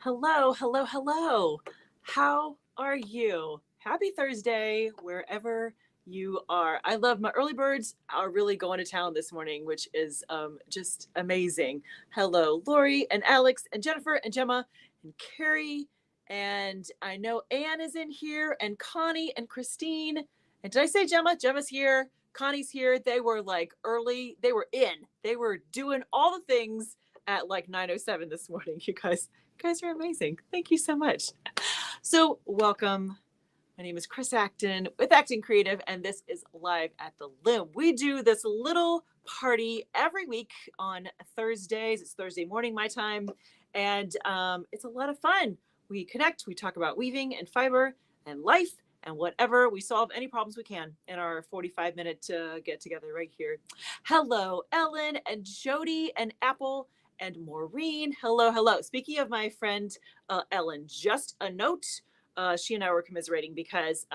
Hello, hello, hello. How are you? Happy Thursday, wherever you are. I love my early birds are really going to town this morning, which is just amazing. Hello, Lori and Alex and Jennifer and Gemma and Carrie. And I know Anne is in here and Connie and Christine. And did I say Gemma? Gemma's here. Connie's here. They were like early. They were in. They were doing all the things at like 9:07 this morning, you guys. You guys are amazing. Thank you so much. So, welcome. My name is Chris Acton with Acton Creative, and this is Live at the Loom. We do this little party every week on Thursdays. It's Thursday morning, my time, and it's a lot of fun. We connect, we talk about weaving and fiber and life and whatever. We solve any problems we can in our 45-minute get together right here. Hello, Ellen and Jody and Apple and Maureen. Hello, hello. Speaking of my friend Ellen, just a note. She and I were commiserating because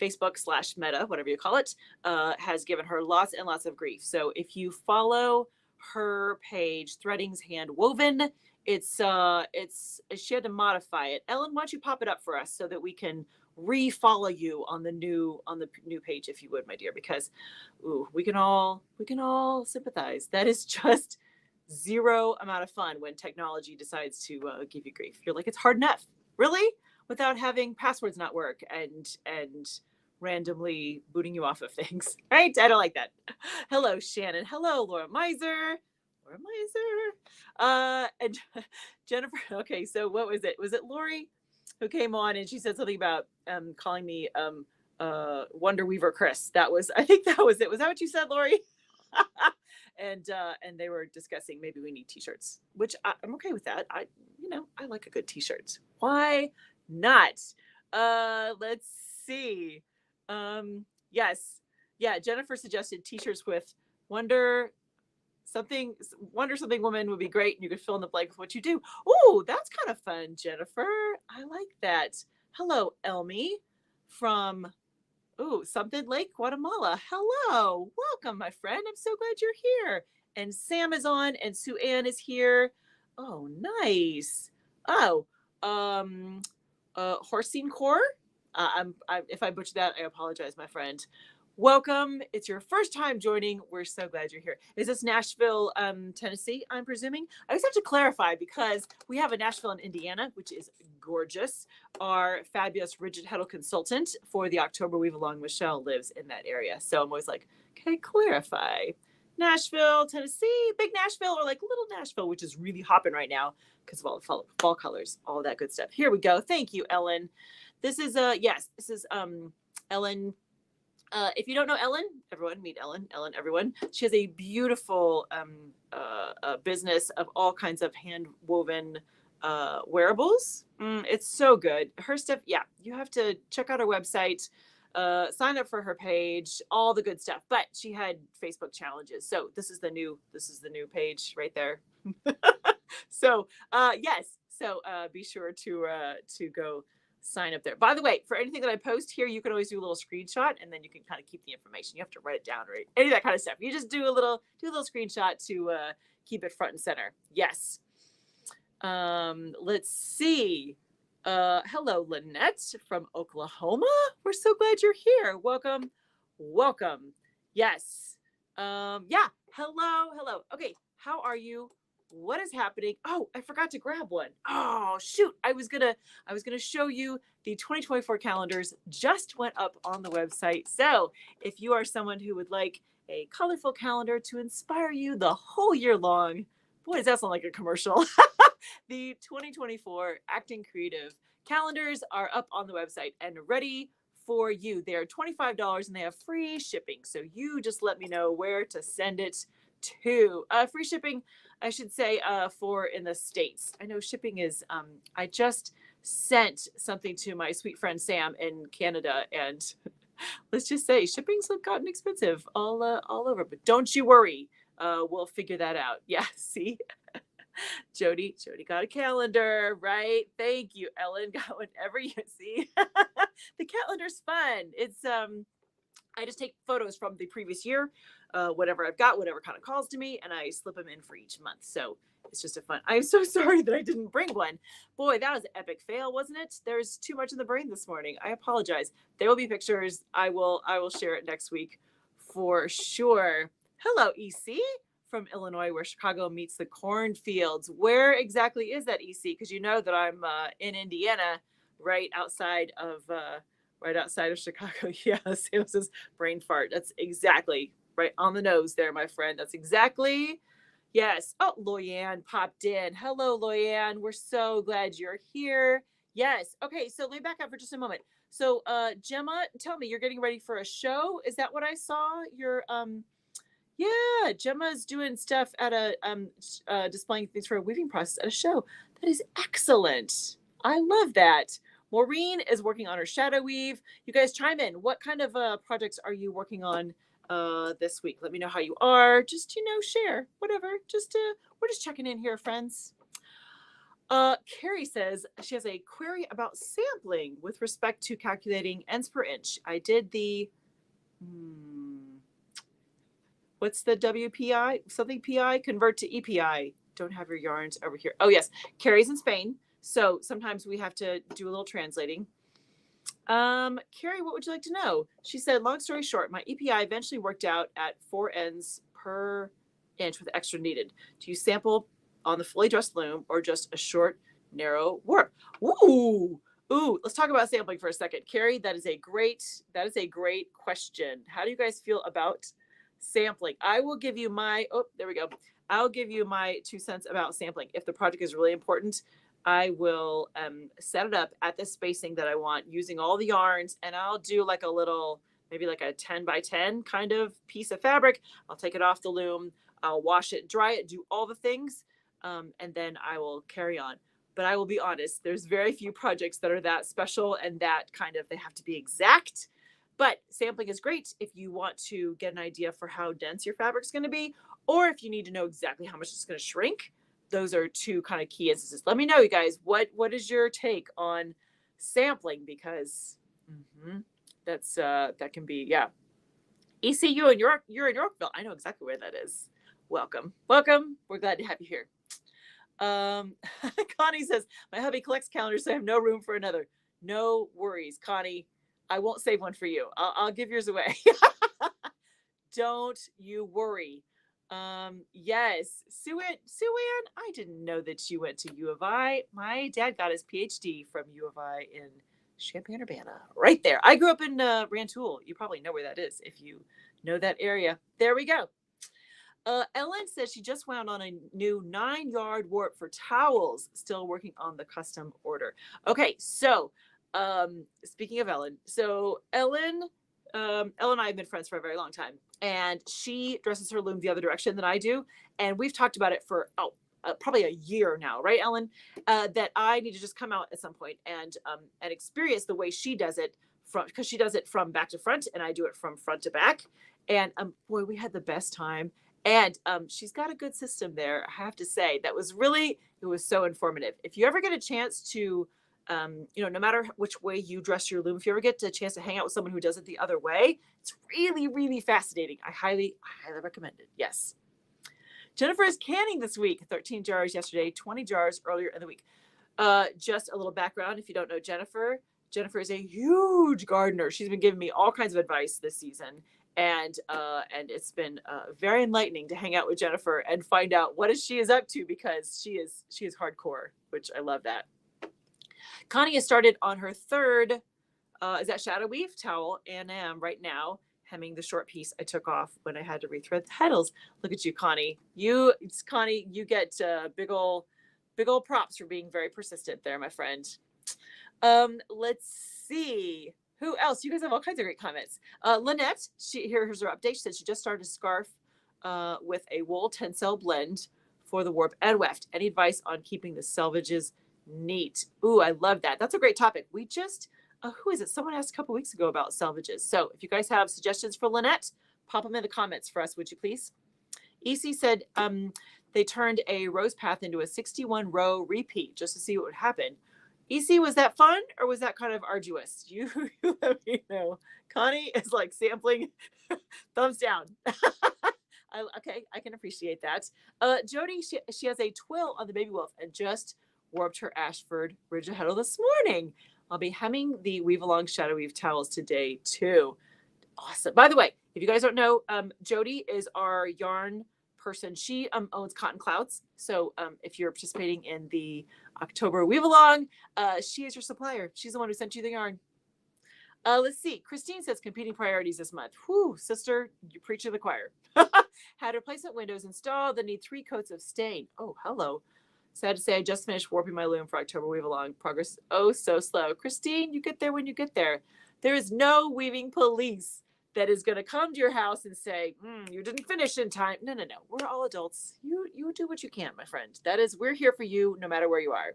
Facebook/Meta, whatever you call it, has given her lots and lots of grief. So if you follow her page, Threading's Hand Woven, it's she had to modify it. Ellen, why don't you pop it up for us so that we can re-follow you on the new page, if you would, my dear, because we can all sympathize. That is just zero amount of fun when technology decides to give you grief. You're like, it's hard enough, really, without having passwords not work and randomly booting you off of things, right? I don't like that. Hello, Shannon. Hello, Laura Miser. And Jennifer. Okay, so what was it? Was it Lori who came on and she said something about calling me Wonder Weaver Chris? I think that was it. Was that what you said, Lori? And they were discussing maybe we need t-shirts, which I'm okay with that. I like a good t-shirt. Why not? Let's see. Yes. Yeah, Jennifer suggested t-shirts with Wonder something woman would be great, and you could fill in the blank with what you do. Oh, that's kind of fun, Jennifer. I like that. Hello, Elmi from something Lake, Guatemala. Hello. Welcome, my friend. I'm so glad you're here. And Sam is on and Sue Ann is here. Oh, nice. Oh, Horsine Core. If I butchered that, I apologize, my friend. Welcome. It's your first time joining. We're so glad you're here. Is this Nashville, Tennessee, I'm presuming? I just have to clarify because we have a Nashville in Indiana, which is gorgeous. Our fabulous Rigid Heddle consultant for the October Weave Along, Michelle, lives in that area. So I'm always like, okay, clarify. Nashville, Tennessee, big Nashville, or like little Nashville, which is really hopping right now because of all the fall colors, all that good stuff. Here we go. Thank you, Ellen. This is Ellen. If you don't know Ellen, everyone meet Ellen. Ellen, everyone. She has a beautiful business of all kinds of hand woven wearables. It's so good. Her stuff, yeah, you have to check out her website, sign up for her page, all the good stuff. But she had Facebook challenges, so this is the new page right there. So yes, so be sure to go sign up there. By the way, for anything that I post here, you can always do a little screenshot and then you can kind of keep the information. You have to write it down, right? Any of that kind of stuff. You just do a little screenshot to keep it front and center. Yes. Let's see. Hello, Lynette from Oklahoma. We're so glad you're here. Welcome. Yes. Yeah. Hello. Okay. How are you? What is happening? Oh, I forgot to grab one. Oh, shoot. I was gonna show you the 2024 calendars just went up on the website. So if you are someone who would like a colorful calendar to inspire you the whole year long, boy, does that sound like a commercial. The 2024 Acting Creative calendars are up on the website and ready for you. They are $25 and they have free shipping. So you just let me know where to send it to. Free shipping, I should say, for in the States. I know shipping is, I just sent something to my sweet friend Sam in Canada, and let's just say shipping's gotten expensive all over. But don't you worry, we'll figure that out. Yeah, see? Jody got a calendar, right? Thank you, Ellen. Got whatever you see. The calendar's fun. It's I just take photos from the previous year, whatever I've got, whatever kind of calls to me, and I slip them in for each month. So It's just a fun. I'm so sorry that I didn't bring one. Boy, that was an epic fail, wasn't it? There's too much in the brain this morning. I apologize. There will be pictures. I will share it next week for sure. Hello, EC from Illinois, where Chicago meets the cornfields. Where exactly is that, EC? Because you know that I'm in Indiana, right outside of Chicago. Yeah, Sam says brain fart. That's exactly right on the nose there, my friend. That's exactly. Yes. Oh, Loyanne popped in. Hello, Loyanne. We're so glad you're here. Yes. Okay, so let me back up for just a moment. So, Gemma, tell me, you're getting ready for a show? Is that what I saw? You're yeah, Gemma's doing stuff at a displaying things for a weaving process at a show. That is excellent. I love that. Maureen is working on her shadow weave. You guys chime in. What kind of projects are you working on this week? Let me know how you are. Just share whatever. Just we're just checking in here, friends. Carrie says she has a query about sampling with respect to calculating ends per inch. I did the what's the WPI? Something PI? Convert to EPI. Don't have your yarns over here. Oh, yes. Carrie's in Spain. So sometimes we have to do a little translating. Carrie, what would you like to know? She said, long story short, my EPI eventually worked out at 4 ends per inch with extra needed. Do you sample on the fully dressed loom or just a short, narrow warp? Ooh, let's talk about sampling for a second. Carrie, that is a great question. How do you guys feel about sampling? I will give you my, I'll give you my 2 cents about sampling. If the project is really important, I will set it up at the spacing that I want using all the yarns, and I'll do like a little, maybe like a 10 by 10 kind of piece of fabric. I'll take it off the loom, I'll wash it, dry it, do all the things, and then I will carry on. But I will be honest, there's very few projects that are that special and that kind of, they have to be exact. But sampling is great if you want to get an idea for how dense your fabric's going to be, or if you need to know exactly how much it's going to shrink. Those are 2 kind of key instances. Let me know, you guys, what is your take on sampling? Because that's that can be, yeah. ECU in York, you're in Yorkville. I know exactly where that is. Welcome. We're glad to have you here. Connie says, my hubby collects calendars, so I have no room for another. No worries, Connie. I won't save one for you. I'll give yours away. Don't you worry. Yes, Sue Ann, I didn't know that you went to U of I. My dad got his PhD from U of I in Champaign-Urbana, right there. I grew up in Rantoul. You probably know where that is if you know that area. There we go. Ellen says she just wound on a new 9-yard warp for towels, still working on the custom order. Okay, so speaking of Ellen, so Ellen and I have been friends for a very long time, and she dresses her loom the other direction than I do, and we've talked about it for probably a year now, right, Ellen? That I need to just come out at some point and experience the way she does it, because she does it from back to front, and I do it from front to back, and boy, we had the best time. And she's got a good system there, I have to say. It was so informative. If you ever get a chance to, no matter which way you dress your loom, if you ever get a chance to hang out with someone who does it the other way, it's really, really fascinating. I highly recommend it. Yes. Jennifer is canning this week. 13 jars yesterday, 20 jars earlier in the week. Just a little background, if you don't know Jennifer. Jennifer is a huge gardener. She's been giving me all kinds of advice this season. And it's been very enlightening to hang out with Jennifer and find out what she is up to, because she is hardcore, which I love that. Connie has started on her 3rd, is that shadow weave towel, and am right now hemming the short piece I took off when I had to rethread the petals. Look at you, Connie. You get big ol' props for being very persistent there, my friend. Let's see. Who else? You guys have all kinds of great comments. Lynette, here's her update. She said she just started a scarf with a wool tencel blend for the warp and weft. Any advice on keeping the selvages neat? Ooh, I love that. That's a great topic. We just, who is it? Someone asked a couple weeks ago about selvages. So if you guys have suggestions for Lynette, pop them in the comments for us, would you please? EC said they turned a rose path into a 61 row repeat just to see what would happen. EC, was that fun or was that kind of arduous? You let me know. Connie is like sampling, thumbs down. Okay, I can appreciate that. Jody, she has a twill on the baby wolf and just warped her Ashford Ridge Heddle this morning. I'll be hemming the Weave Along Shadow Weave towels today too. Awesome. By the way, if you guys don't know, Jody is our yarn person. She owns Cotton Clouds. So if you're participating in the October Weave Along, she is your supplier. She's the one who sent you the yarn. Let's see. Christine says competing priorities this month. Whew, sister, you preach to the choir. Had replacement windows installed that need 3 coats of stain. Oh, hello. Sad to say, I just finished warping my loom for October Weave Along. Progress oh so slow. Christine, you get there when you get there. There is no weaving police that is going to come to your house and say, you didn't finish in time. No. We're all adults. You do what you can, my friend. We're here for you no matter where you are.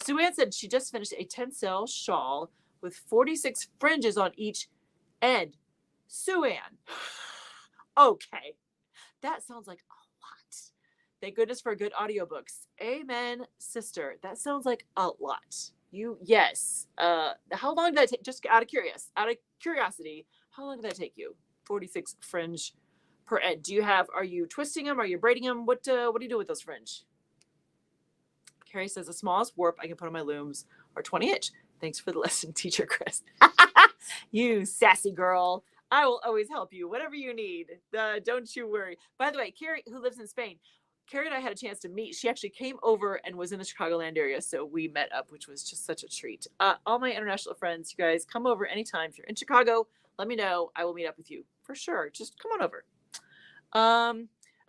Sue Ann said she just finished a tencel shawl with 46 fringes on each end. Sue Ann. Okay. That sounds like a lot. Thank goodness for good audiobooks. Amen, sister. That sounds like a lot. Yes. How long did that take? Just out of curiosity, how long did that take you? 46 fringe per end. Are you twisting them? Are you braiding them? What do you do with those fringe? Carrie says the smallest warp I can put on my looms are 20 inch. Thanks for the lesson, teacher Chris. You sassy girl. I will always help you, whatever you need. Don't you worry. By the way, Carrie, who lives in Spain, Carrie and I had a chance to meet. She actually came over and was in the Chicagoland area, so we met up, which was just such a treat. All my international friends, you guys, come over anytime. If you're in Chicago, let me know. I will meet up with you for sure. Just come on over.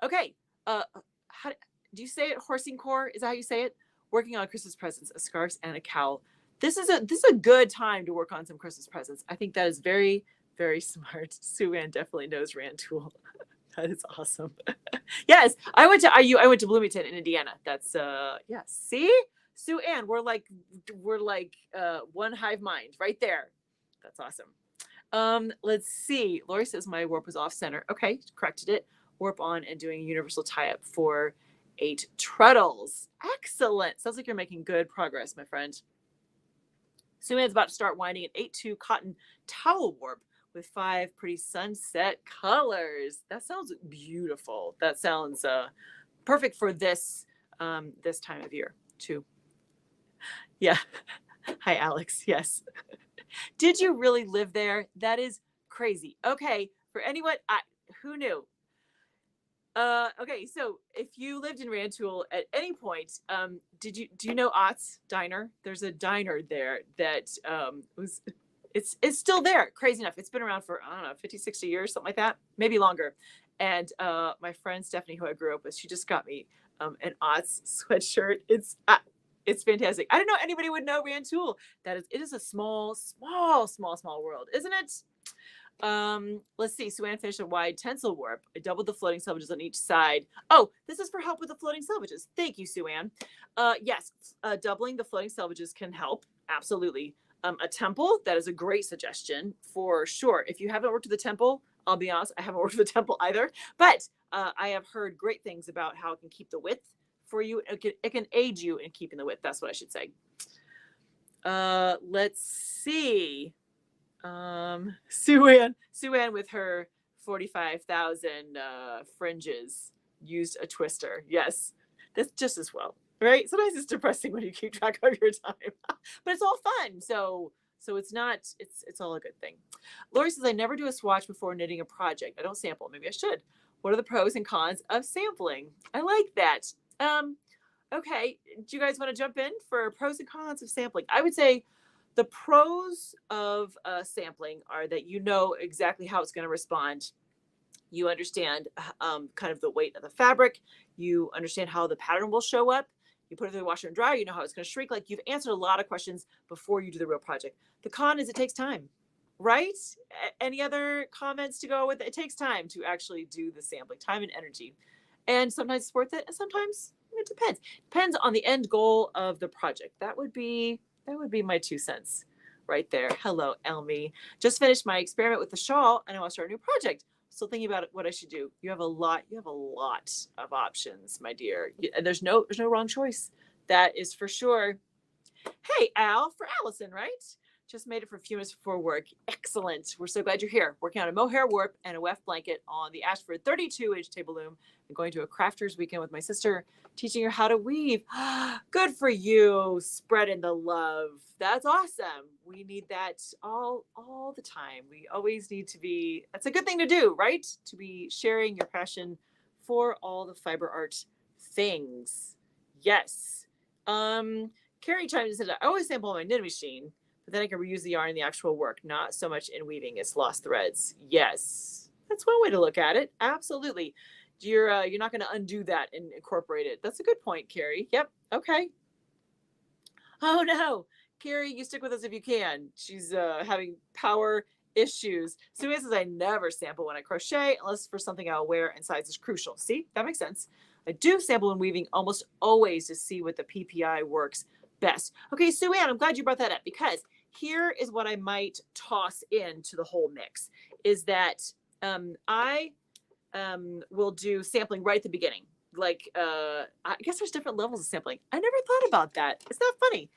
Okay. How do you say it? Horsing core? Is that how you say it? Working on Christmas presents, a scarf and a cowl. This is a good time to work on some Christmas presents. I think that is very, very smart. Sue Ann definitely knows Rand Tool. That is awesome. Yes, I went to Bloomington in Indiana. That's yeah. See, Sue Ann, we're like one hive mind right there. That's awesome. Let's see. Lori says my warp was off center. Okay, corrected it. Warp on and doing a universal tie up for 8 treadles. Excellent. Sounds like you're making good progress, my friend. Sue Ann's about to start winding an 8/2 cotton towel warp with 5 pretty sunset colors. That sounds beautiful. That sounds perfect for this time of year too. Yeah. Hi, Alex. Yes. Did you really live there? That is crazy. Okay. For anyone, who knew? Okay, so if you lived in Rantoul at any point, do you know Ott's Diner? There's a diner there that it's still there. Crazy enough. It's been around for, I don't know, 50, 60 years, something like that, maybe longer. And my friend Stephanie, who I grew up with, she just got me an Ott's sweatshirt. It's fantastic. I didn't know anybody would know Rantoul. It is a small world, isn't it? Let's see. Sue Ann finished a wide tencel warp. I doubled the floating selvages on each side. Oh, this is for help with the floating selvages. Thank you, Sue Ann. Yes, doubling the floating selvages can help. Absolutely. A temple, that is a great suggestion for sure. If you haven't worked with the temple, I'll be honest, I haven't worked with the temple either, but I have heard great things about how it can keep the width for you. It can aid you in keeping the width. That's what I should say. Let's see. Sue Ann with her 45,000 fringes used a twister. Yes, that's just as well, right? Sometimes it's depressing when you keep track of your time, but it's all fun. So it's all a good thing. Lori says, I never do a swatch before knitting a project. I don't sample. Maybe I should. What are the pros and cons of sampling? I like that. Okay. Do you guys want to jump in for pros and cons of sampling? I would say the pros of sampling are that you know exactly how it's going to respond. You understand kind of the weight of the fabric. You understand how the pattern will show up. You put it through the washer and dryer. You know how it's going to shrink. Like, you've answered a lot of questions before you do the real project. The con is it takes time, right? Any other comments to go with it? It takes time to actually do the sampling, time and energy. And sometimes it's worth it, and sometimes it depends. Depends on the end goal of the project. That would be my 2 cents right there. Hello, Elmi. Just finished my experiment with the shawl, and I want to start a new project. Still thinking about what I should do. You have a lot of options, my dear. There's no wrong choice. That is for sure. Hey, Al, for Allison, right? just made it for a few minutes before work. Excellent. We're so glad you're here. Working on a mohair warp and a weft blanket on the Ashford 32-inch table loom. I'm going to a crafters weekend with my sister, teaching her how to weave. Good for you. Spreading the love. That's awesome. We need that all the time. We always need to be, that's a good thing to do, right? To be sharing your passion for all the fiber art things. Yes. Carrie chimed in and said, I always sample on my knitting machine, but then I can reuse the yarn in the actual work, not so much in weaving. It's lost threads. Yes. That's one way to look at it. Absolutely. You're not going to undo that and incorporate it. That's a good point, Carrie. Yep. Okay. Oh no. Carrie, you stick with us if you can. She's having power issues. Sue says, I never sample when I crochet unless for something I'll wear and size is crucial. See, that makes sense. I do sample when weaving almost always to see what the PPI works best. Okay, Sue Ann, I'm glad you brought that up, because here is what I might toss into the whole mix is that I will do sampling right at the beginning. Like, I guess there's different levels of sampling. I never thought about that. It's not funny.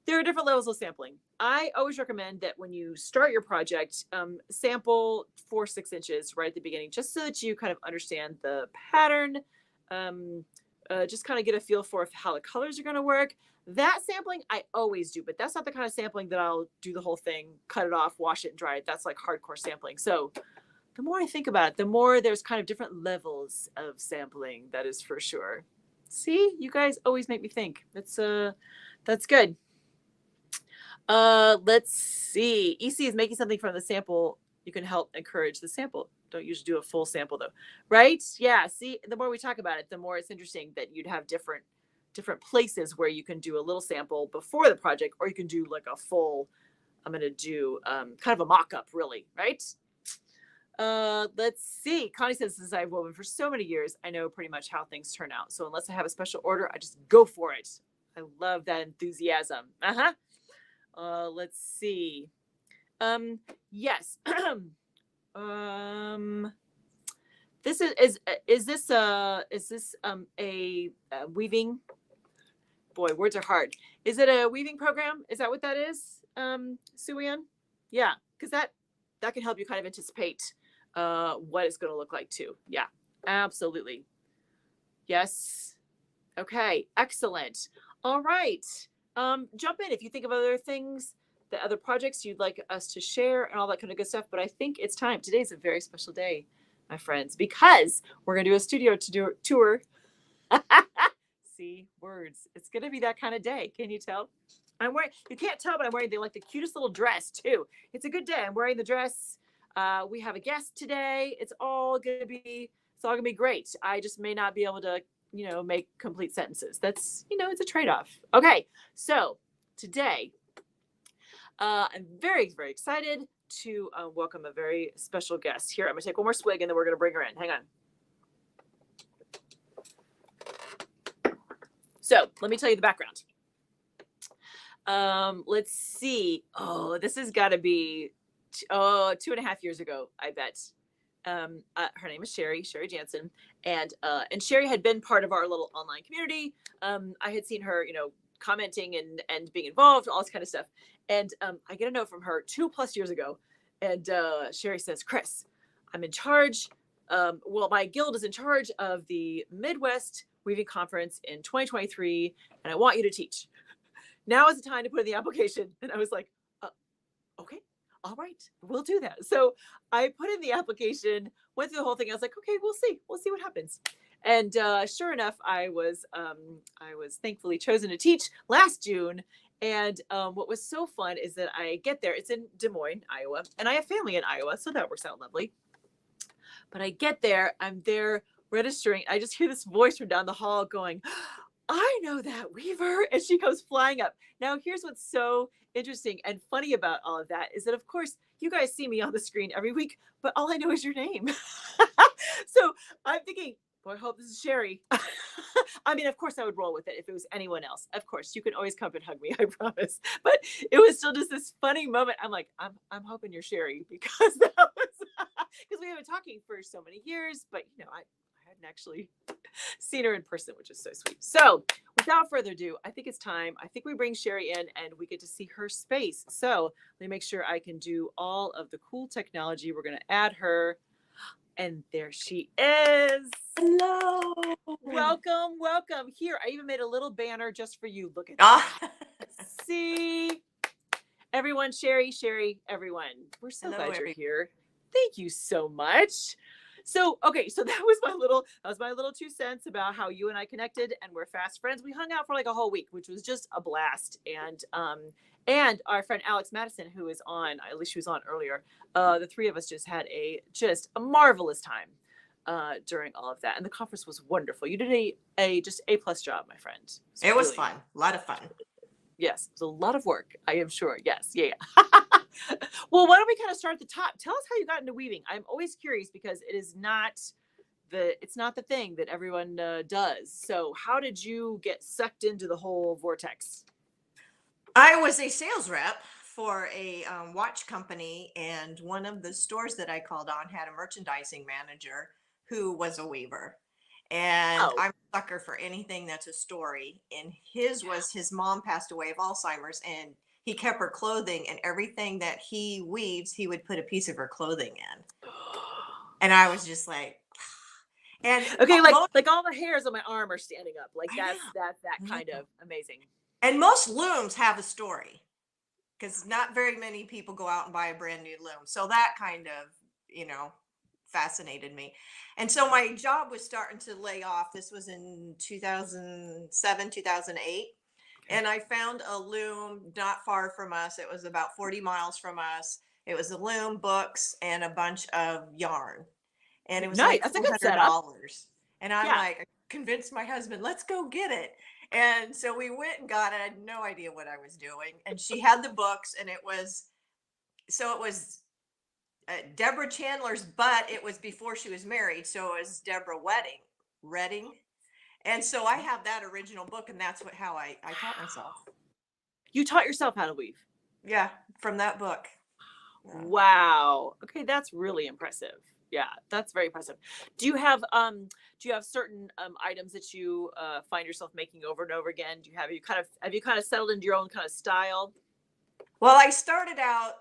There are different levels of sampling. I always recommend that when you start your project, sample 4-6 inches right at the beginning, just so that you kind of understand the pattern, just kind of get a feel for how the colors are going to work. That sampling I always do, but that's not the kind of sampling that I'll do the whole thing, cut it off, wash it and dry it. That's like hardcore sampling. So the more I think about it, the more there's kind of different levels of sampling. That is for sure. See, you guys always make me think. That's good. Let's see. EC is making something from the sample. You can help encourage the sample. Don't usually do a full sample though, right? Yeah. See, the more we talk about it, the more it's interesting that you'd have different places where you can do a little sample before the project, or you can do like a full, I'm going to do kind of a mock-up really, right? Let's see. Connie says, since I've woven for so many years, I know pretty much how things turn out. So unless I have a special order, I just go for it. I love that enthusiasm. Let's see. Yes. This is this a weaving? Boy, words are hard. Is it a weaving program? Is that what that is, Sue-Ann? Yeah, because that can help you kind of anticipate what it's going to look like too. Yeah, absolutely. Yes. Okay, excellent. All right. Jump in if you think of other things, the other projects you'd like us to share and all that kind of good stuff. But I think it's time. Today's a very special day, my friends, because we're going to do a studio tour. See, words. It's going to be that kind of day. Can you tell? I'm wearing, you can't tell, but I'm wearing the cutest little dress too. It's a good day. I'm wearing the dress. We have a guest today. It's all going to be great. I just may not be able to, make complete sentences. That's, it's a trade-off. Okay. So today, I'm very, very excited to welcome a very special guest here. I'm going to take one more swig and then we're going to bring her in. Hang on. So let me tell you the background. Let's see. Oh, this has got to be 2.5 years ago, I bet. Her name is Shari Janssen, and Shari had been part of our little online community. I had seen her, commenting and being involved, all this kind of stuff. And I get a note from her 2+ years ago, and Shari says, "Chris, I'm in charge. My guild is in charge of the Midwest Weaving Conference in 2023, and I want you to teach. Now is the time to put in the application." And I was like, okay, all right, we'll do that. So I put in the application, went through the whole thing. I was like, okay, we'll see what happens. And sure enough, I was thankfully chosen to teach last June. And what was so fun is that I get there. It's in Des Moines, Iowa, and I have family in Iowa, so that works out lovely. But I get there, I'm there registering. I just hear this voice from down the hall going, "I know that weaver," and she comes flying up. Now, here's what's so interesting and funny about all of that is that, of course, you guys see me on the screen every week, but all I know is your name. So I'm thinking, boy, I hope this is Shari. I mean, of course I would roll with it if it was anyone else. Of course, you can always come and hug me, I promise. But it was still just this funny moment. I'm like, I'm hoping you're Shari, because that was because we have been talking for so many years, but I hadn't actually seen her in person, which is so sweet. So without further ado, I think it's time. I think we bring Shari in and we get to see her space. So let me make sure I can do all of the cool technology. We're going to add her. And there she is. Hello. Welcome, welcome. Here, I even made a little banner just for you. Look at Ah. that. See? Everyone, Shari, everyone. We're so glad you're here. Thank you so much. So, okay, so that was my little 2 cents about how you and I connected, and we're fast friends. We hung out for like a whole week, which was just a blast. And our friend Alex Madison, who is on, at least she was on earlier, the 3 of us just had just a marvelous time during all of that, and the conference was wonderful. You did a just A+ job, my friend. It was fun, a lot of fun. Yes, it was a lot of work, I am sure. Yes, yeah. Well, why don't we kind of start at the top? Tell us how you got into weaving. I'm always curious because it's not the thing that everyone does. So how did you get sucked into the whole vortex? I was a sales rep for a watch company, and one of the stores that I called on had a merchandising manager who was a weaver. And I'm a sucker for anything that's a story. And his mom passed away of Alzheimer's, and he kept her clothing, and everything that he weaves, he would put a piece of her clothing in. And I was just like, and okay, like all the hairs on my arm are standing up. Like that's that kind of amazing. And most looms have a story, because not very many people go out and buy a brand new loom. So that kind of, fascinated me. And so my job was starting to lay off. This was in 2007, 2008. And I found a loom not far from us. It was about 40 miles from us. It was a loom, books, and a bunch of yarn. And it was like $400. And I'm like, I convinced my husband, let's go get it. And so we went and got it. I had no idea what I was doing. And she had the books, and it was Deborah Chandler's, but it was before she was married. So it was Deborah Redding. And so I have that original book, and that's how I taught myself. You taught yourself how to weave? Yeah, from that book. Yeah. Wow. Okay, that's really impressive. Yeah, that's very impressive. Do you have certain items that you find yourself making over and over again? Have you kind of settled into your own kind of style? Well, I started out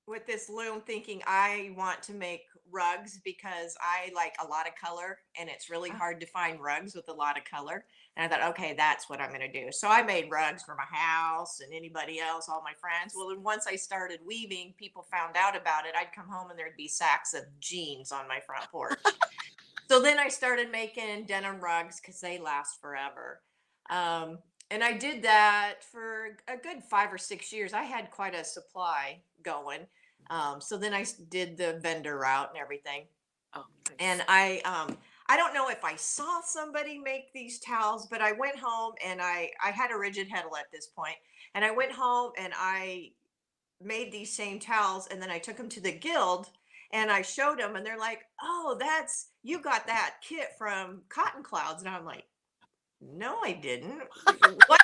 with this loom thinking I want to make rugs because I like a lot of color, and it's really hard to find rugs with a lot of color. And I thought, okay, that's what I'm going to do. So I made rugs for my house and anybody else, all my friends. Well, then once I started weaving, people found out about it. I'd come home and there'd be sacks of jeans on my front porch. So then I started making denim rugs because they last forever. And I did that for a good 5 or 6 years. I had quite a supply going. So then I did the vendor route and everything. Oh, nice. And I don't know if I saw somebody make these towels, but I went home and I had a rigid heddle at this point. And I went home and I made these same towels, and then I took them to the guild and I showed them, and they're like, oh, you got that kit from Cotton Clouds. And I'm like, no, I didn't. What?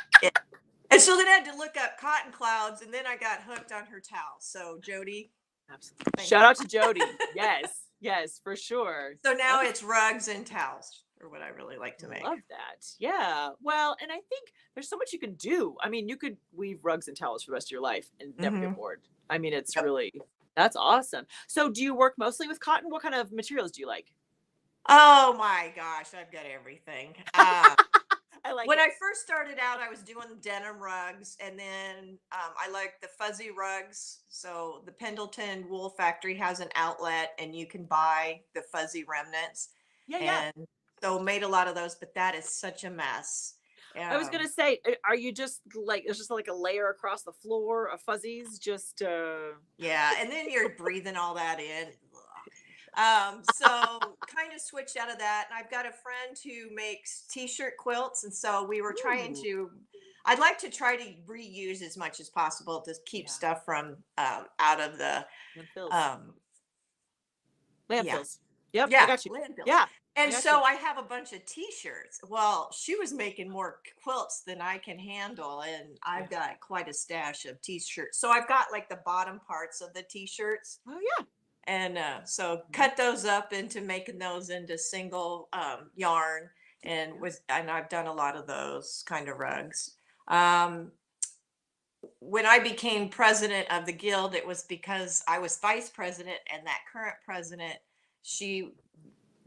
And so then I had to look up Cotton Clouds, and then I got hooked on her towels. So Jody, absolutely. Shout out to Jody. Yes, for sure. So now it's rugs and towels are what I really like to make. Love that. Yeah. Well, and I think there's so much you can do. I mean, you could weave rugs and towels for the rest of your life and never get bored. I mean, it's that's awesome. So do you work mostly with cotton? What kind of materials do you like? Oh my gosh, I've got everything. When I first started out, I was doing denim rugs, and then I like the fuzzy rugs. So the Pendleton Wool Factory has an outlet, and you can buy the fuzzy remnants. And so made a lot of those, but that is such a mess. I was gonna say, are you just like, it's just like a layer across the floor of fuzzies? Yeah, and then you're breathing all that in. So kind of switched out of that. And I've got a friend who makes t-shirt quilts. And so we were I'd like to try to reuse as much as possible to keep stuff from out of the landfills. Yep. I got you. Landfills. Yeah. And so I have a bunch of t-shirts. Well, she was making more quilts than I can handle. And I've got quite a stash of t-shirts. So I've got like the bottom parts of the t-shirts. Oh, yeah. And so cut those up into making those into single yarn, and I've done a lot of those kind of rugs. Um, when I became president of the guild, it was because I was vice president, and that current president, she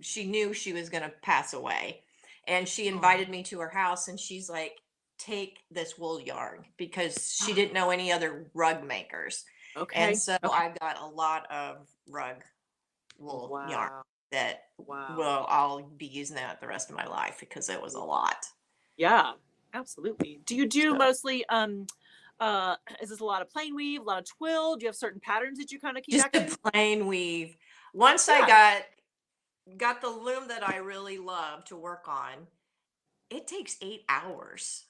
she knew she was going to pass away, and she Oh, invited me to her house, and she's like, take this wool yarn, because she didn't know any other rug makers. And okay. so Okay. I got a lot of rug wool yarn Wow. that Wow. will I'll be using that the rest of my life, because it was a lot. Yeah, absolutely. Do you do So mostly is this a lot of plain weave, a lot of twill? Do you have certain patterns that you kind of keep just a active? plain weave. Once I Yeah. got the loom that I really love to work on, it takes 8 hours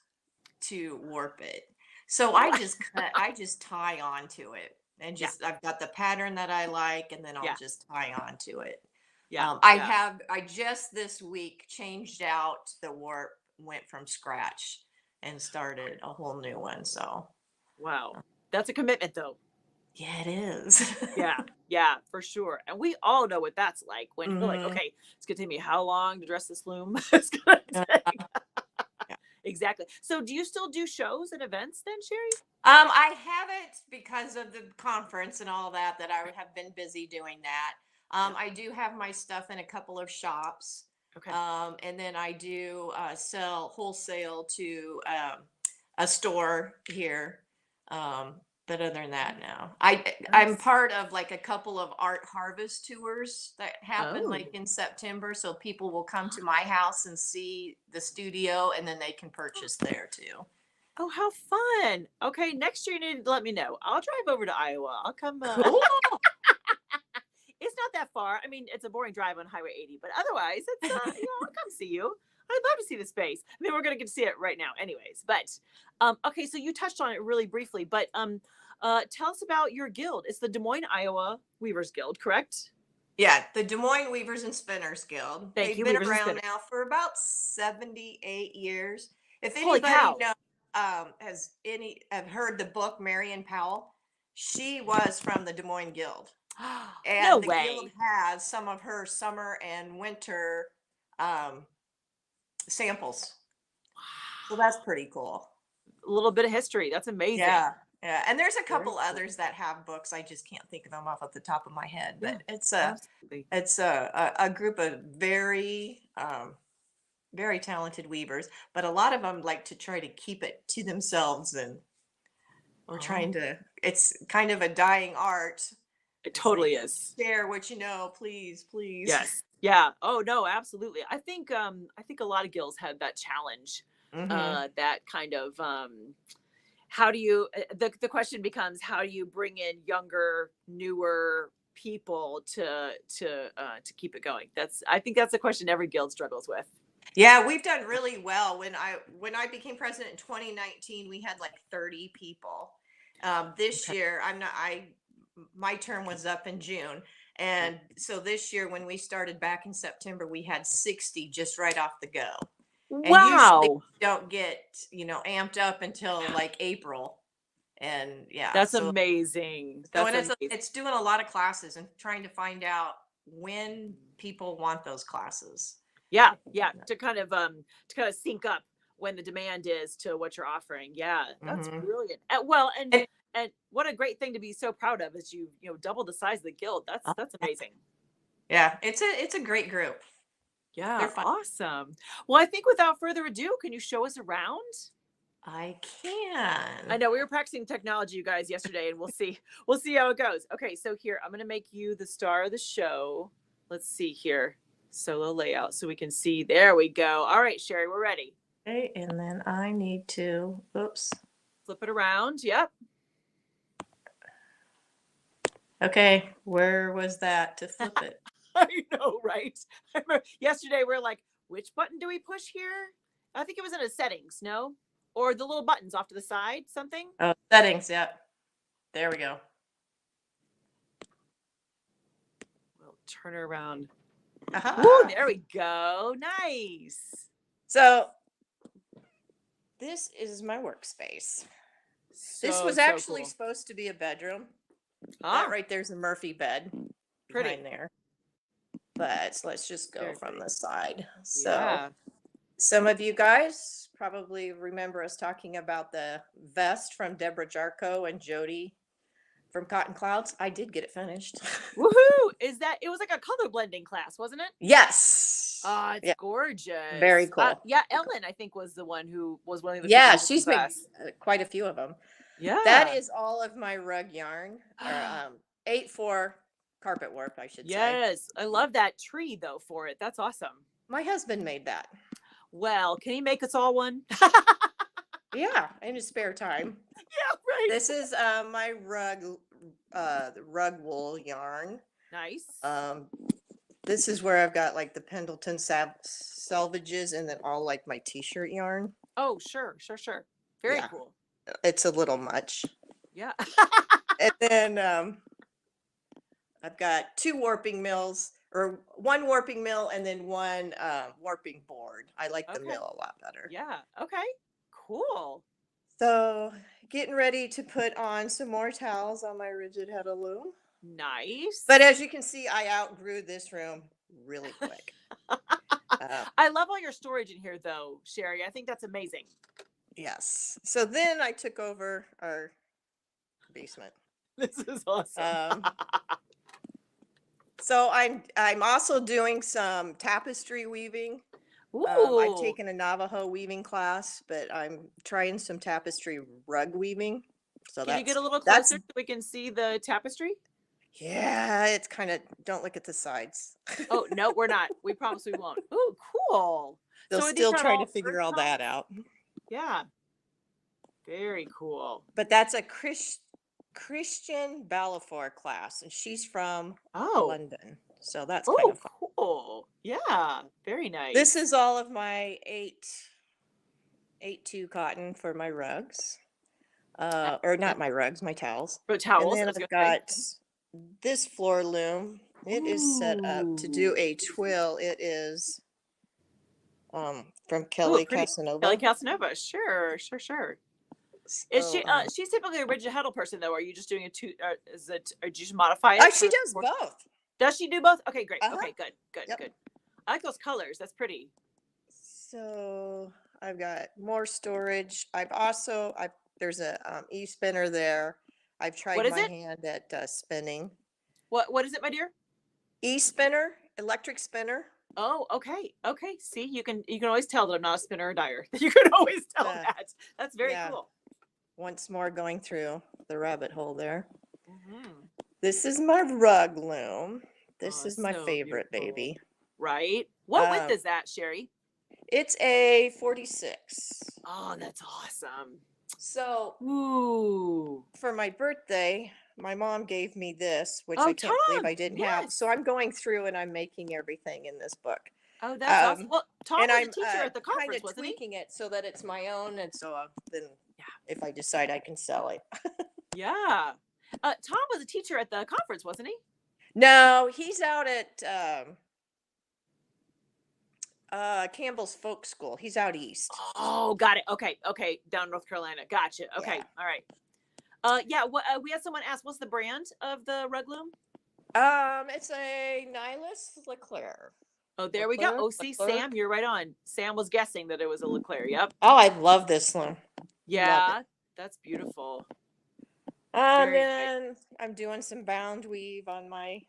to warp it. So Oh, I just tie onto it, and yeah. just I've got the pattern that I like, and then I'll Yeah. just tie onto it. Yeah. Yeah. I just this week changed out the warp, went from scratch, and started a whole new one. So Wow. That's a commitment though. yeah, it is. Yeah. Yeah, for sure. And we all know what that's like when you're like, Hmm. okay, it's gonna take me how long to dress this loom? It's gonna take exactly. So do you still do shows and events then, Sherry? I haven't, because of the conference and all that, that I would have been busy doing that. Yeah. I do have my stuff in a couple of shops. Okay. And then I do sell wholesale to a store here. Um, but other than that, no. I'm Nice. part of like a couple of art harvest tours that happen Oh. like in September. So people will come to my house and see the studio, and then they can purchase there too. Oh, how fun. Okay, next year you need to let me know. I'll drive over to Iowa. I'll come Cool. it's not that far. I mean, it's a boring drive on Highway 80, but otherwise it's I'll come see you. I'd love to see the space. I mean, we're gonna get to see it right now anyways. But okay, so you touched on it really briefly, but tell us about your guild. It's the Des Moines, Iowa Weavers Guild, correct? Yeah, the Des Moines Weavers and Spinners Guild. Thank They've you, been Weavers and around Spinners. now for about 78 years. If Holy anybody cow. knows, has any have heard the book Marion Powell, she was from the Des Moines Guild, No and the guild way. has some of her summer and winter um, samples. So that's pretty cool. A little bit of history. That's amazing. Yeah, yeah, and there's a Very couple cool. others that have books. I just can't think of them off at the top of my head, Yeah, but absolutely. it's a group of very talented weavers, but a lot of them like to try to keep it to themselves, and we're trying Oh, to. It's kind of a dying art. it It's like, totally is. share what you know, please, please. Yes. Yeah. Oh no, absolutely. I think a lot of guilds had that challenge. Hmm. That kind of how do you the question becomes how do you bring in younger, newer people to keep it going? That's I think that's a question every guild struggles with. Yeah, we've done really well. When I became president in 2019, we had like 30 people. This Okay. year, I'm not. I My term was up in June, Yeah. and so this year, when we started back in September, we had 60 just right off the go. And usually, Wow. we don't get amped up until like April. And yeah, That's amazing. That's and amazing. it's doing a lot of classes and trying to find out when people want those classes. Yeah, yeah, to kind of sync up when the demand is to what you're offering. Yeah, that's Hmm. brilliant. And what a great thing to be so proud of is double the size of the guild. That's amazing. Yeah, it's a great group. Yeah, They're fun. awesome. Well, I think without further ado, can you show us around? I I can. know we were practicing technology, you guys, yesterday, and we'll see how it goes. Okay, so here I'm gonna make you the star of the show. Let's see here, solo layout, so we can see. There we go. All right, Sherry, we're ready. Okay, and then I need to, oops. Flip it around. Yep. Okay, where was that to flip it? I know, right? I remember yesterday we are like, which button do we push here? I think it was in the settings, no? Or the little buttons off to the side, something? Oh, settings, yep. There we go. We'll turn her around. Woo, Aha. there we go. Nice. So this is my workspace. This So, was so actually cool. supposed to be a bedroom. That Ah, right there's a Murphy bed. Pretty. behind there. But let's just go Very from pretty. the side. So Yeah. some of you guys probably remember us talking about the vest from Deborah Jarko and Jody from Cotton Clouds. I did get it finished. Woohoo! Is that it was like a color blending class, wasn't it? Yes. Ah, it's Yeah, gorgeous. very cool. Yeah, Ellen, I think, was the one who was one of the people Yeah, who did the she's made vest. quite a few of them. That Yeah. is all of my rug yarn, or 8-4 carpet warp, I should say. Yes, I love that tree though for it. That's awesome. My husband made that. Well, can he make us all one? Yeah, in his spare time. Yeah, right. This is my the rug wool yarn. Nice. This is where I've got like the Pendleton selvages and then all like my t-shirt yarn. Oh, sure. Very Yeah. cool. It's a little much. Yeah. And then I've got 2 warping mills, or 1 warping mill and then 1 warping board. I like the Okay. mill a lot better. Yeah. Okay. Cool. So getting ready to put on some more towels on my rigid head of loom. Nice. But as you can see, I outgrew this room really quick. I love all your storage in here though, Shari. I think that's amazing. Yes. So then I took over our basement. This is awesome. So I'm also doing some tapestry weaving. Ooh. I've taken a Navajo weaving class, but I'm trying some tapestry rug weaving. So Can you get a little that's closer so we can see the tapestry? yeah, it's kind of, don't look at the sides. Oh, no, we're not. We promise we won't. Oh, cool. They'll So are these still not try all to figure bird all that products? out. Yeah. Very cool. But that's a Christian Balfour class, and she's from Oh. London. So that's kind of fun. Cool. Yeah. Very nice. This is all of my 8-2 cotton for my rugs. Or not my rugs, my towels. For towels. And then I've got this floor loom. It is set up to do a twill. It is from Kelly Casanova. Kelly Casanova. Sure. Is she she's typically a rigid heddle person though? Are you just doing a two is it, or do you just modify it? She does both. Does she do both? Okay, great. Uh-huh. Okay, good. I like those colors. That's pretty. So I've got more storage. There's a e-spinner there. I've tried my hand at spinning. What is it, my dear? E-spinner, electric spinner. Oh, okay. See, you can always tell that I'm not a spinner or dyer. You can always tell that. That's very cool. Once more going through the rabbit hole there. Mm-hmm. This is my rug loom. This is my favorite baby. Right? What width is that, Shari? It's a 46. Oh, that's awesome. So, ooh, for my birthday, my mom gave me this, which I can't believe I didn't have. So I'm going through and I'm making everything in this book. Oh, that's awesome. Well, Tom was a teacher at the conference, kind of wasn't he? tweaking it so that it's my own, and so then if I decide I can sell it. Yeah. Tom was a teacher at the conference, wasn't he? No, he's out at Campbell's Folk School. He's out east. Oh, got it. Okay. Down in North Carolina. Gotcha. Okay. All right. We had someone ask, what's the brand of the rug loom? It's a Nihilus Leclerc. Oh, there we go. Oh, see, Sam, you're right on. Sam was guessing that it was a Leclerc. Yep. Oh, I love this loom. Yeah, that's beautiful. And then I'm doing some bound weave on my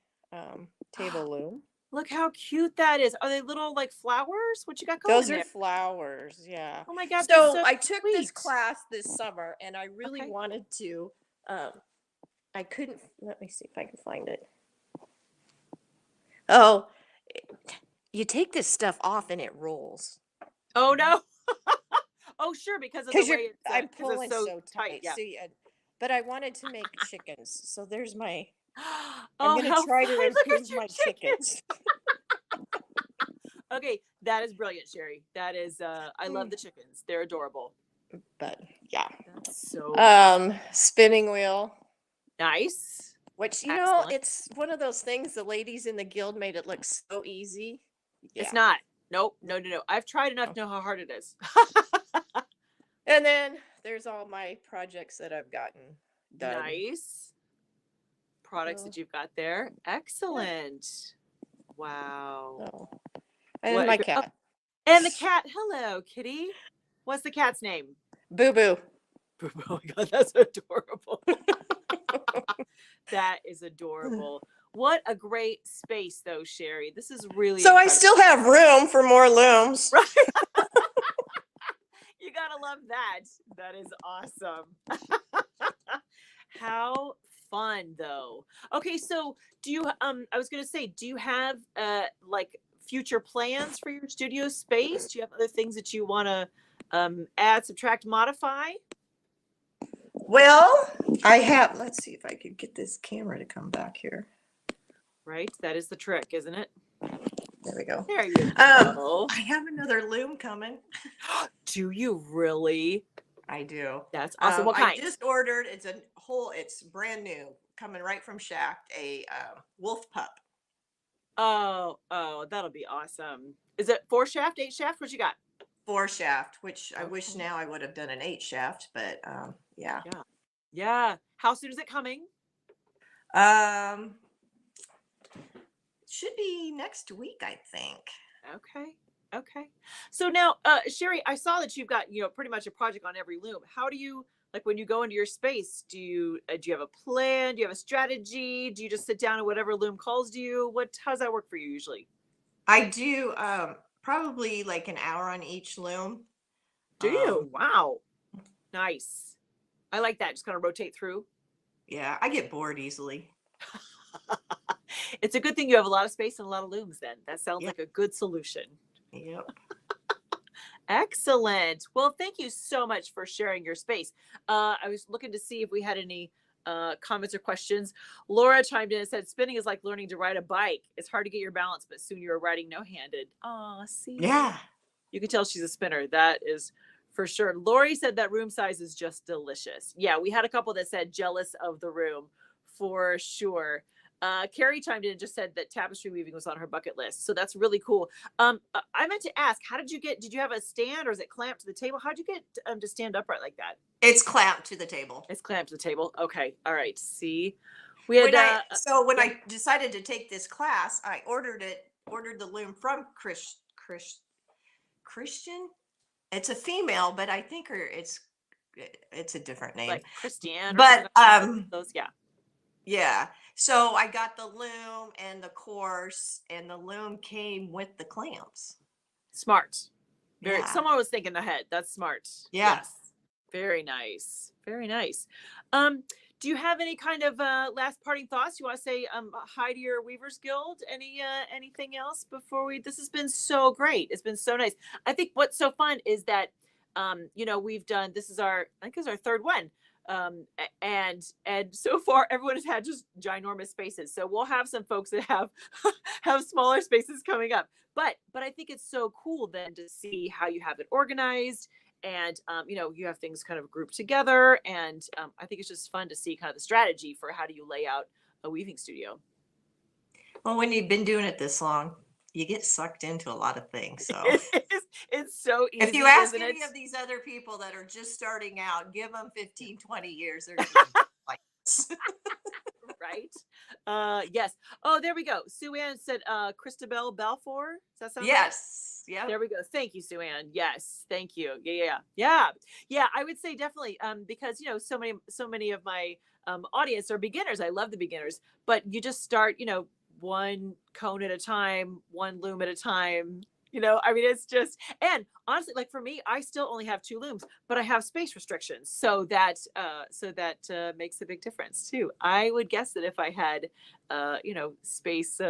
table loom. Look how cute that is. Are they little like flowers? What you got going there? Those are flowers, yeah. Oh my God. So I took this class this summer and I really wanted to, I couldn't, let me see if I can find it. Oh, you take this stuff off and it rolls. Oh no. Oh sure, because of the way I'm pulling so tight. Yeah. See, but I wanted to make chickens. So there's my, I'm going to try to improve my chickens. Okay, that is brilliant, Shari. That is, I love the chickens. They're adorable. But yeah. That's so spinning wheel. Nice. Which, you know, it's one of those things the ladies in the guild made it look so easy. Yeah. It's not. Nope. No. I've tried enough to know how hard it is. And then there's all my projects that I've gotten done. Nice. products So, that you've got there. Excellent. Wow. so. And What? my Oh, cat, and the cat. Hello, kitty. What's the cat's name? Boo Boo. Oh my God, that's adorable. That is adorable. What a great space, though, Shari. This is really So I incredible. still have room for more looms. Right. You gotta love that. That is awesome. How fun, though. Okay, so do you? I was gonna say, do you have like future plans for your studio space? Do you have other things that you want to add, subtract, modify? Well, I have, let's see if I could get this camera to come back here. Right, that is the trick, isn't it? There we go. There you go. I have another loom coming. Do you really? I do. That's awesome. What I kind? just ordered. It's brand new, coming right from Shaft. A wolf pup. Oh, that'll be awesome. Is it 4 shaft, 8 shaft? What you got? 4 shaft, which I wish Okay. now I would have done an 8 shaft, but yeah. Yeah. How soon is it coming? Should be next week, I think. Okay. So now, Shari, I saw that you've got, pretty much a project on every loom. How do you, like, when you go into your space, do you have a plan? Do you have a strategy? Do you just sit down and whatever loom calls to you? How does that work for you usually? I do probably like an hour on each loom. Do you? Wow. Nice. I like that. Just kind of rotate through. Yeah, I get bored easily. It's a good thing you have a lot of space and a lot of looms then. That sounds Yep. like a good solution. Yep. Excellent. Well, thank you so much for sharing your space. I was looking to see if we had any comments or questions. Laura chimed in and said, spinning is like learning to ride a bike. It's hard to get your balance, but soon you're riding no-handed. Oh, see? Yeah. You can tell she's a spinner. That is for sure. Lori said that room size is just delicious. Yeah, we had a couple that said jealous of the room for sure. Carrie chimed in and just said that tapestry weaving was on her bucket list. So that's really cool. I meant to ask, did you have a stand or is it clamped to the table? How'd you get to stand upright like that? It's clamped to the table. It's clamped to the table. Okay. All right. See, we had, when I decided to take this class, I ordered the loom from Christian. It's a female, but I think it's a different name. Like Christiane. But those, yeah. Yeah. So I got the loom and the course, and the loom came with the clamps. Smart. Yeah. Someone was thinking ahead. That's smart. Yeah. Yes. Very nice. Very nice. Do you have any kind of last parting thoughts? You want to say hi to your Weavers Guild? Anything else before this has been so great. It's been so nice. I think what's so fun is that we've done, I think it's our third one. And so far everyone has had just ginormous spaces. So we'll have some folks that have smaller spaces coming up. But I think it's so cool then to see how you have it organized. And, you have things kind of grouped together. And I think it's just fun to see kind of the strategy for how do you lay out a weaving studio. Well, when you've been doing it this long, you get sucked into a lot of things. So it's so easy. If you ask any of these other people that are just starting out, give them 15, 20 years. They're going to be like this. Right? Yes. Oh, there we go. Sue Ann said Christabel Balfour. Does that sound yes. Right? Yeah. There we go. Thank you, Sue Ann. Yes. Thank you. Yeah. I would say definitely because so many of my audience are beginners. I love the beginners, but you just start one cone at a time, one loom at a time. It's just, and honestly, like for me, I still only have 2 looms, but I have space restrictions. So that makes a big difference too. I would guess that if I had, space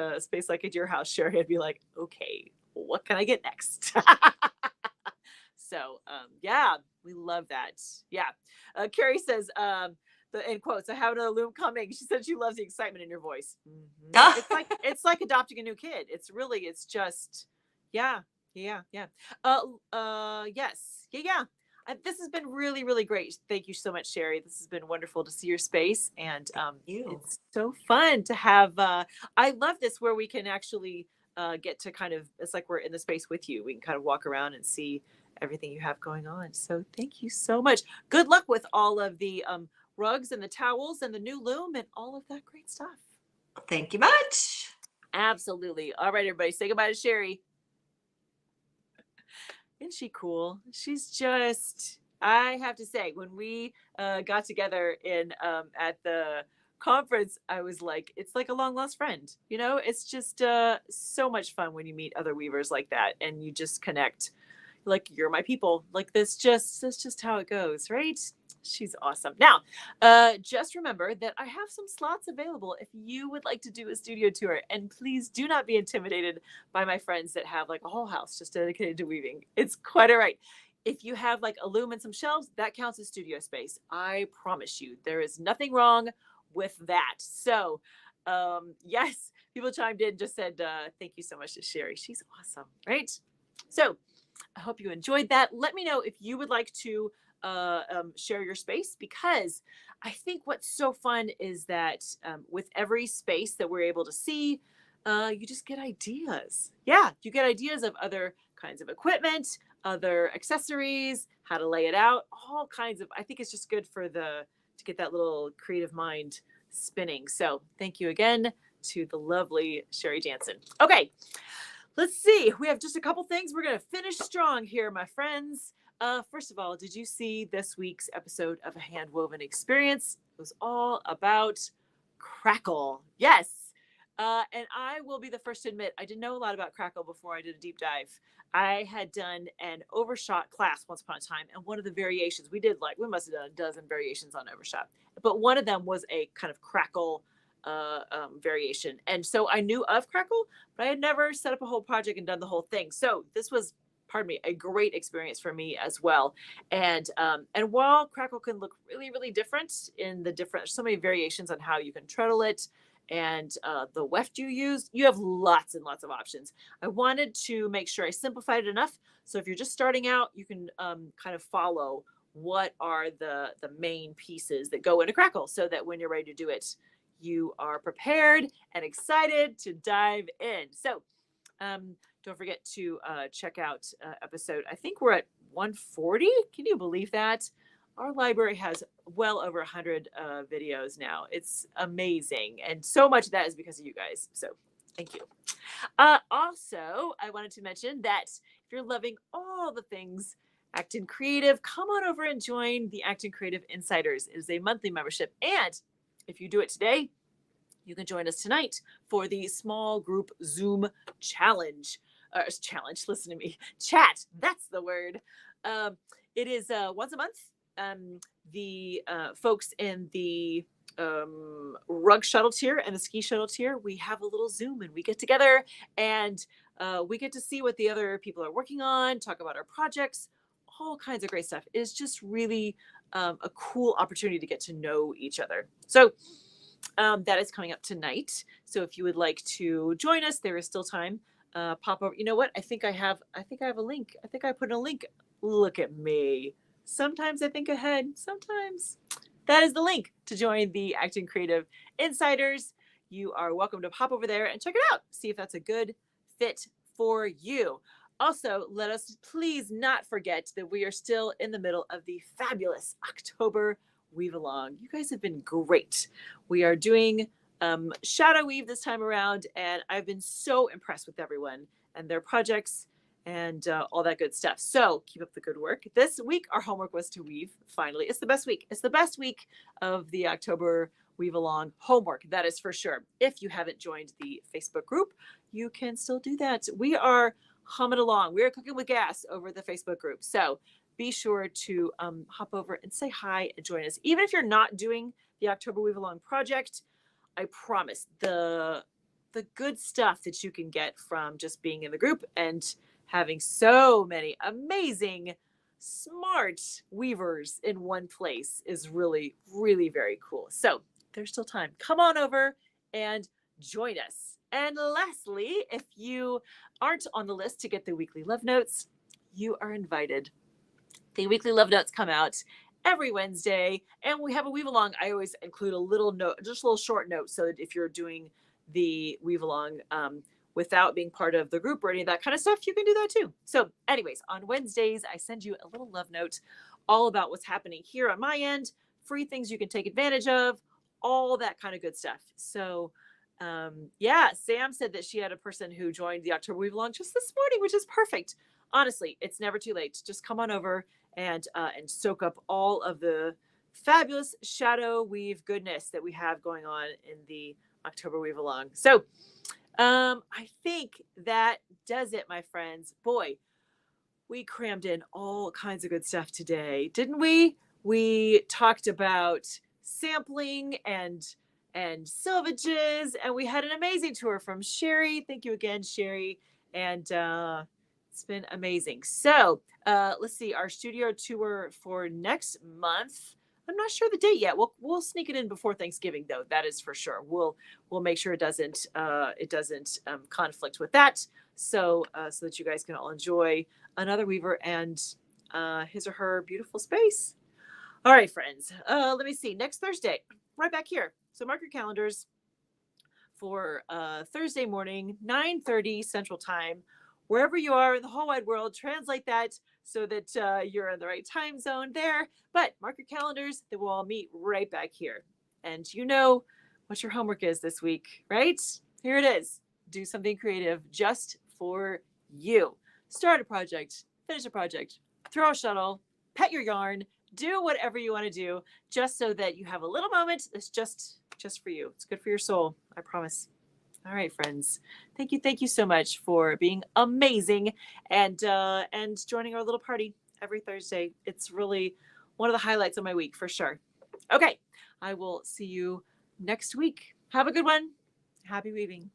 like at your house, Shari, I'd be like, okay, what can I get next? So, we love that. Yeah. Carrie says, in quotes, I have another loom coming. She said she loves the excitement in your voice. Mm-hmm. It's like adopting a new kid. It's just, yeah. Yes. Yeah. This has been really, really great. Thank you so much, Shari. This has been wonderful to see your space. And it's so fun to have, I love this where we can actually get to kind of, it's like we're in the space with you. We can kind of walk around and see everything you have going on. So thank you so much. Good luck with all of the rugs and the towels and the new loom and all of that great stuff. Thank you much. Absolutely. All right, everybody, say goodbye to Shari. Isn't she cool? She's just, I have to say, when we got together in at the conference, I was like, it's like a long lost friend. You know, it's just so much fun when you meet other weavers like that and you just connect. Like, you're my people. Like, that's just how it goes, right? She's awesome. Now, just remember that I have some slots available if you would like to do a studio tour. And please do not be intimidated by my friends that have like a whole house just dedicated to weaving. It's quite all right. If you have like a loom and some shelves, that counts as studio space. I promise you, there is nothing wrong with that. So, yes, people chimed in, just said, thank you so much to Shari. She's awesome, right? So, I hope you enjoyed that. Let me know if you would like to share your space, because I think what's so fun is that with every space that we're able to see, you just get ideas. Yeah, you get ideas of other kinds of equipment, other accessories, how to lay it out, all kinds of, I think it's just good for to get that little creative mind spinning. So thank you again to the lovely Shari Janssen. Okay. Let's see. We have just a couple things. We're going to finish strong here, my friends. First of all, did you see this week's episode of A Handwoven Experience? It was all about Crackle. Yes. And I will be the first to admit, I didn't know a lot about Crackle before I did a deep dive. I had done an overshot class once upon a time, and one of the variations we must have done a dozen variations on overshot, but one of them was a kind of Crackle variation. And so I knew of Crackle, but I had never set up a whole project and done the whole thing. So this was, pardon me, a great experience for me as well. And while Crackle can look really, really different in so many variations on how you can treadle it and the weft you use, you have lots and lots of options. I wanted to make sure I simplified it enough. So if you're just starting out, you can kind of follow what are the main pieces that go into Crackle, so that when you're ready to do it, you are prepared and excited to dive in. So don't forget to check out episode, I think we're at 140. Can you believe that? Our library has well over 100 videos now. It's amazing. And so much of that is because of you guys. So thank you. Also, I wanted to mention that if you're loving all the things Acton Creative, come on over and join the Acton Creative Insiders. It is a monthly membership. And if you do it today, you can join us tonight for the small group Zoom challenge. Listen to me. Chat, that's the word. It is once a month. The folks in the rug shuttle tier and the ski shuttle tier, we have a little Zoom and we get together and we get to see what the other people are working on, talk about our projects, all kinds of great stuff. It's just really a cool opportunity to get to know each other. So that is coming up tonight. So if you would like to join us, there is still time. Pop over. You know what? I think I have a link. I think I put a link. Look at me. Sometimes I think ahead. Sometimes. That is the link to join the Acton Creative Insiders. You are welcome to pop over there and check it out. See if that's a good fit for you. Also, let us please not forget that we are still in the middle of the fabulous October Weave Along. You guys have been great. We are doing shadow weave this time around, and I've been so impressed with everyone and their projects and all that good stuff. So keep up the good work. This week, our homework was to weave. Finally, it's the best week. It's the best week of the October Weave Along homework. That is for sure. If you haven't joined the Facebook group, you can still do that. We are humming along. We are cooking with gas over the Facebook group. So be sure to hop over and say hi and join us. Even if you're not doing the October Weave Along project, I promise the good stuff that you can get from just being in the group and having so many amazing, smart weavers in one place is really, really very cool. So there's still time. Come on over and join us. And lastly, if you aren't on the list to get the weekly love notes, you are invited. The weekly love notes come out every Wednesday, and we have a weave along. I always include a little note, just a little short note, so that if you're doing the weave along without being part of the group or any of that kind of stuff, you can do that too. So anyways, on Wednesdays, I send you a little love note all about what's happening here on my end free things you can take advantage of, all that kind of good stuff. So yeah, Sam said that she had a person who joined the October Weave Along just this morning, which is perfect. Honestly, it's never too late. Just come on over and soak up all of the fabulous shadow weave goodness that we have going on in the October Weave Along. So I think that does it, my friends. Boy, we crammed in all kinds of good stuff today, didn't we? We talked about sampling and silvages, and we had an amazing tour from Shari. Thank you again, Shari. And it's been amazing. So let's see, our studio tour for next month. I'm not sure the date yet. We'll sneak it in before Thanksgiving, though. That is for sure. We'll make sure it doesn't conflict with that. So so that you guys can all enjoy another weaver and his or her beautiful space. All right, friends. Let me see. Next Thursday, right back here. So mark your calendars for Thursday morning, 9:30 Central Time. Wherever you are in the whole wide world, translate that so that you're in the right time zone there. But mark your calendars that we'll all meet right back here. And you know what your homework is this week, right? Here it is. Do something creative just for you. Start a project, finish a project, throw a shuttle, pet your yarn, do whatever you want to do, just so that you have a little moment that's just for you. It's good for your soul, I promise. All right, friends. Thank you so much for being amazing and joining our little party every Thursday. It's really one of the highlights of my week for sure. Okay, I will see you next week. Have a good one. Happy weaving.